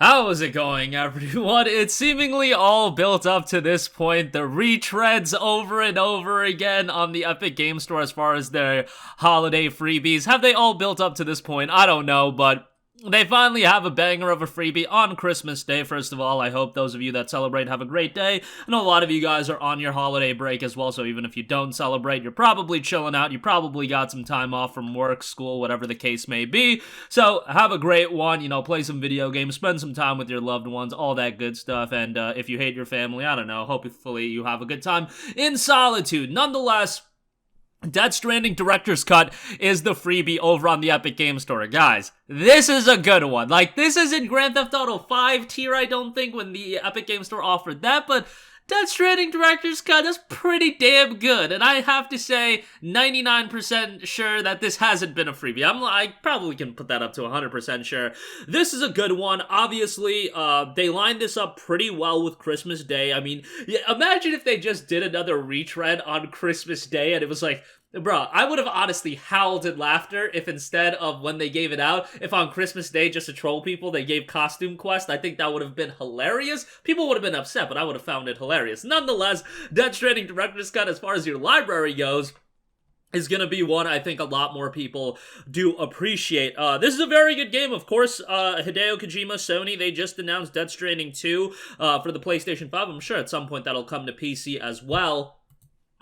How is it going, everyone? It's seemingly all built up to this point. The retreads over and over again on the Epic Game Store as far as their holiday freebies. Have they all built up to this point? I don't know, but they finally have a banger of a freebie on Christmas Day. First of all, I hope those of you that celebrate have a great day. I know a lot of you guys are on your holiday break as well, so even if you don't celebrate, you're probably chilling out. You probably got some time off from work, school, whatever the case may be. So have a great one, play some video games, spend some time with your loved ones, all that good stuff. And if you hate your family, I don't know, hopefully you have a good time in solitude. Nonetheless, Death Stranding Director's Cut is the freebie over on the Epic Game Store. Guys, this is a good one. This isn't Grand Theft Auto 5 tier, I don't think, when the Epic Game Store offered that, but Death Stranding Director's Cut is pretty damn good, and I have to say, 99% sure that this hasn't been a freebie. I probably can put that up to 100% sure. This is a good one. Obviously, they lined this up pretty well with Christmas Day. I mean, imagine if they just did another retread on Christmas Day, and it was like, bro, I would have honestly howled in laughter if instead of when they gave it out, if on Christmas Day, just to troll people, they gave Costume Quest. I think that would have been hilarious. People would have been upset, but I would have found it hilarious. Nonetheless, Death Stranding Director's Cut, as far as your library goes, is going to be one I think a lot more people do appreciate. This is a very good game, of course. Hideo Kojima, Sony, they just announced Death Stranding 2 for the PlayStation 5. I'm sure at some point that'll come to PC as well.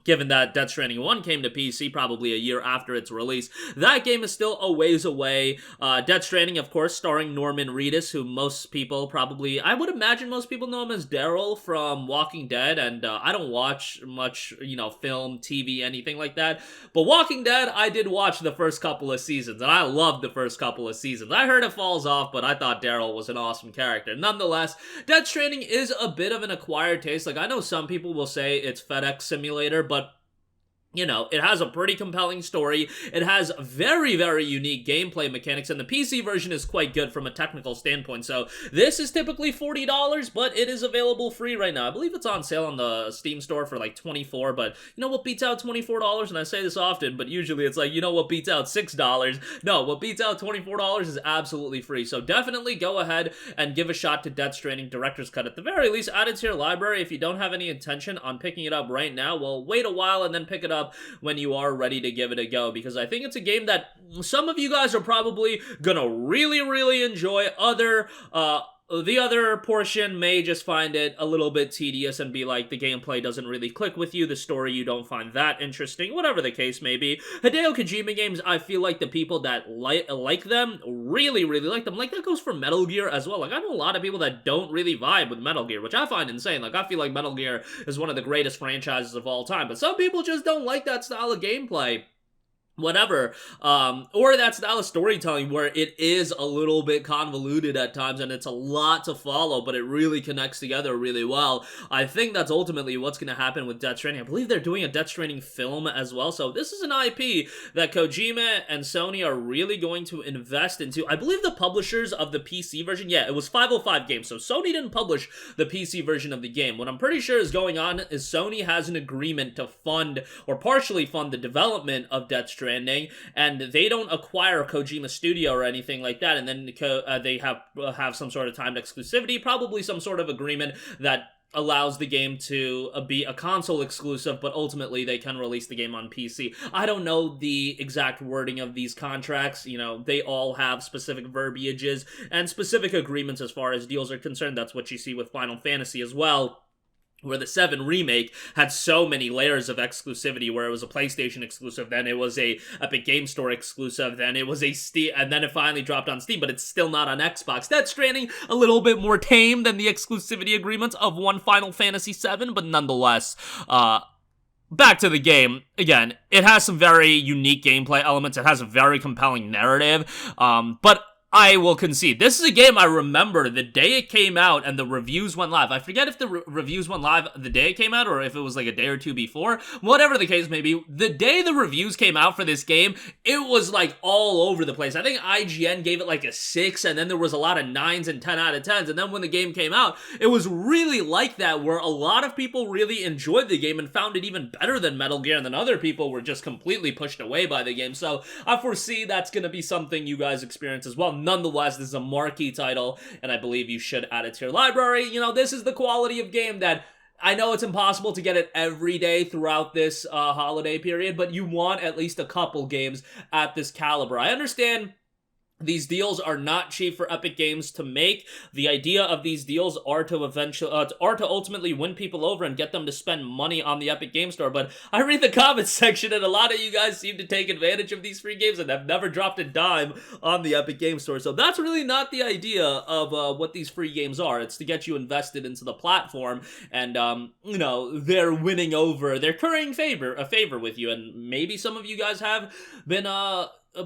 Given that Death Stranding 1 came to PC probably a year after its release. That game is still a ways away. Death Stranding, of course, starring Norman Reedus, who most people probably, I would imagine most people know him as Daryl from Walking Dead, and I don't watch much, film, TV, anything like that. But Walking Dead, I did watch the first couple of seasons, and I loved the first couple of seasons. I heard it falls off, but I thought Daryl was an awesome character. Nonetheless, Death Stranding is a bit of an acquired taste. I know some people will say it's FedEx Simulator, but it has a pretty compelling story. It has very, very unique gameplay mechanics, and the PC version is quite good from a technical standpoint. So this is typically $40, but it is available free right now. I believe it's on sale on the Steam store for like $24, but you know what beats out $24? And I say this often, but usually it's like, what beats out $6? No, what beats out $24 is absolutely free. So definitely go ahead and give a shot to Death Stranding Director's Cut. At the very least, add it to your library. If you don't have any intention on picking it up right now, well, wait a while and then pick it up when you are ready to give it a go, because I think it's a game that some of you guys are probably gonna really, really enjoy. The other portion may just find it a little bit tedious and be like, the gameplay doesn't really click with you, the story you don't find that interesting, whatever the case may be. Hideo Kojima games, I feel like the people that like them really, really like them. That goes for Metal Gear as well. I know a lot of people that don't really vibe with Metal Gear, which I find insane. I feel like Metal Gear is one of the greatest franchises of all time, but some people just don't like that style of gameplay. Whatever, or that style of storytelling where it is a little bit convoluted at times and it's a lot to follow, but it really connects together really well. I think that's ultimately what's going to happen with Death Stranding. I believe they're doing a Death Stranding film as well, so this is an IP that Kojima and Sony are really going to invest into. I believe the publishers of the PC version, it was 505 Games, so Sony didn't publish the PC version of the game. What I'm pretty sure is going on is Sony has an agreement to fund or partially fund the development of Death Stranding, and they don't acquire Kojima Studio or anything like that, and then they have some sort of timed exclusivity, probably some sort of agreement that allows the game to be a console exclusive, but ultimately they can release the game on PC. I don't know the exact wording of these contracts. They all have specific verbiages and specific agreements as far as deals are concerned. That's what you see with Final Fantasy as well, where the 7 remake had so many layers of exclusivity, where it was a PlayStation exclusive, then it was a Epic Game Store exclusive, then it was a Steam, and then it finally dropped on Steam, but it's still not on Xbox. Death Stranding, a little bit more tame than the exclusivity agreements of one Final Fantasy 7, but nonetheless, back to the game. Again, it has some very unique gameplay elements, it has a very compelling narrative, but I will concede, this is a game I remember the day it came out and the reviews went live. I forget if the reviews went live the day it came out or if it was like a day or two before. Whatever the case may be, the day the reviews came out for this game, it was all over the place. I think IGN gave it a 6, and then there was a lot of 9s and 10 out of 10s, and then when the game came out, it was really like that, where a lot of people really enjoyed the game and found it even better than Metal Gear, and then other people were just completely pushed away by the game. So I foresee that's going to be something you guys experience as well. Nonetheless, this is a marquee title, and I believe you should add it to your library. You know, this is the quality of game that I know it's impossible to get it every day throughout this holiday period, but you want at least a couple games at this caliber. I understand these deals are not cheap for Epic Games to make. The idea of these deals are to ultimately win people over and get them to spend money on the Epic Game Store. But I read the comments section, and a lot of you guys seem to take advantage of these free games and have never dropped a dime on the Epic Game Store. So that's really not the idea of what these free games are. It's to get you invested into the platform, and you know, they're winning over, they're currying a favor with you, and maybe some of you guys have been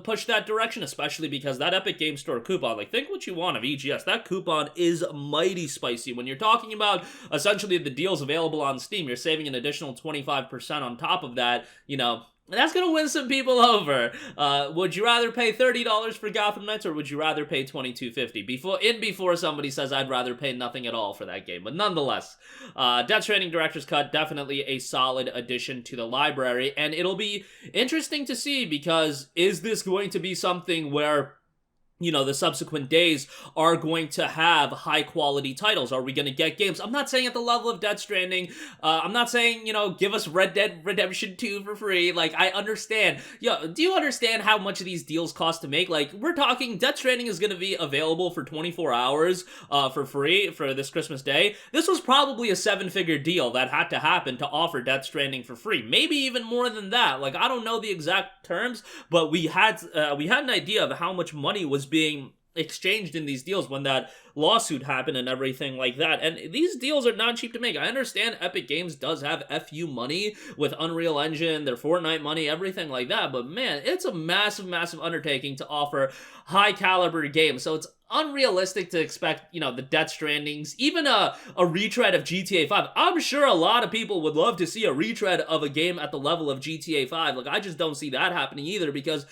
push that direction, especially because that Epic Game Store coupon, like, think what you want of EGS, that coupon is mighty spicy. When you're talking about essentially the deals available on Steam, you're saving an additional 25% on top of that, you know, that's gonna win some people over. Would you rather pay $30 for Gotham Knights, or would you rather pay $22.50? Before somebody says I'd rather pay nothing at all for that game. But nonetheless, Death Stranding Director's Cut, definitely a solid addition to the library, and it'll be interesting to see, because is this going to be something where, you know, the subsequent days are going to have high-quality titles? Are we going to get games? I'm not saying at the level of Death Stranding. I'm not saying, you know, give us Red Dead Redemption 2 for free. Like, I understand. Yo, do you understand how much of these deals cost to make? Like, we're talking Death Stranding is going to be available for 24 hours for free for this Christmas Day. This was probably a 7-figure deal that had to happen to offer Death Stranding for free. Maybe even more than that. Like, I don't know the exact terms, but we had an idea of how much money was being exchanged in these deals when that lawsuit happened and everything like that. And these deals are not cheap to make. I understand Epic Games does have FU money with Unreal Engine, their Fortnite money, everything like that, but man, it's a massive, massive undertaking to offer high caliber games. So it's unrealistic to expect, you know, the Death Strandings, even a retread of GTA 5. I'm sure a lot of people would love to see a retread of a game at the level of GTA 5. Like, I just don't see that happening either, because,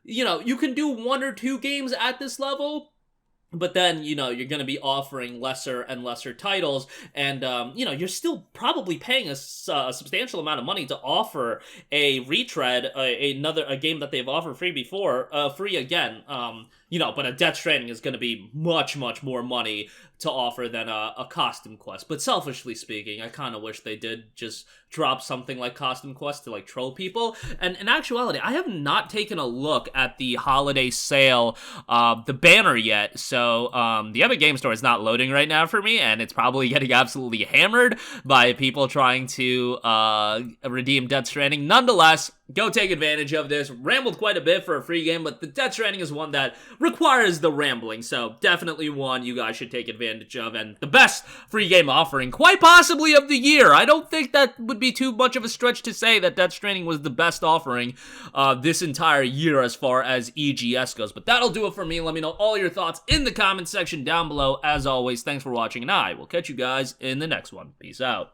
you know, you can do 1 or 2 games at this level, but then, you know, you're going to be offering lesser and lesser titles, and, you know, you're still probably paying a substantial amount of money to offer a retread, a game that they've offered free before, free again. You know, but a Death Stranding is going to be much, much more money to offer than a Costume Quest. But selfishly speaking, I kind of wish they did just drop something like Costume Quest to, like, troll people. And in actuality, I have not taken a look at the holiday sale, the banner yet. So the Epic Game Store is not loading right now for me, and it's probably getting absolutely hammered by people trying to redeem Death Stranding. Nonetheless, go take advantage of this. Rambled quite a bit for a free game, but the Death Stranding is one that requires the rambling, so definitely one you guys should take advantage of, and the best free game offering, quite possibly of the year. I don't think that would be too much of a stretch to say that Death Stranding was the best offering this entire year as far as EGS goes, but that'll do it for me. Let me know all your thoughts in the comments section down below. As always, thanks for watching, and I will catch you guys in the next one. Peace out.